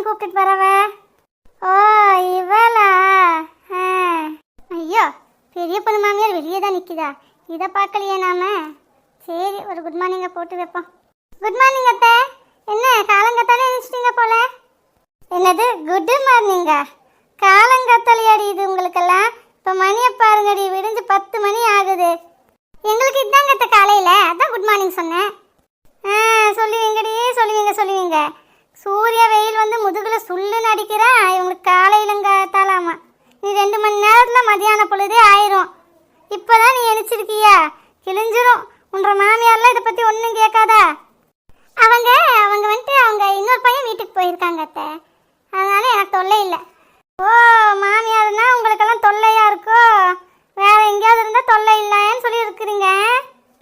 கூப்பிட்டுட்டு வரவ? ஓ இவளா? ஐயோ, பெரிய பொண்ணு மாமியார் வெளியே தான் நிற்கிதா? இதை பார்க்கலையே நாம. சரி, ஒரு குட் மார்னிங்கை போட்டு வைப்போம். குட் மார்னிங் அத்தை. என்ன காலங்கத்தாலே எழுந்திச்சிட்டிங்க போல? என்னது குட் மார்னிங்கா? காலங்கத்தாலையாடி இது உங்களுக்கெல்லாம்? இப்போ மணியை பாருங்கடி, விடிஞ்சு 10 மணி ஆகுது. எங்களுக்கு இதாங்க அத்தை காலையில், அதான் குட் மார்னிங் சொன்னேன். சொல்லுவீங்கடி, சொல்லுவீங்க. சூரிய வெயில் வந்து முதுகில் சுள்ளுன்னு அடிக்கிறா. இவங்களுக்கு காலையிலங்க தாளாமா. நீ 2 மணி நேரத்தில் மதியான பொழுதே ஆயிரும். இப்போதான் நீ எழுச்சிருக்கியா? கிழிஞ்சிரும். உன்ற மாமியார்லாம் இதை பற்றி ஒன்றும் கேட்காதா? அவங்க வந்துட்டு அவங்க இன்னொரு பையன் வீட்டுக்கு போயிருக்காங்க அத்தை. அதனால எனக்கு தொல்லை இல்லை. ஓ, மாமியார்னா உங்களுக்கெல்லாம் தொல்லையா இருக்கோ? வேற எங்கேயாவது இருந்தால் தொல்லை இல்லைன்னு சொல்லி இருக்கிறீங்க.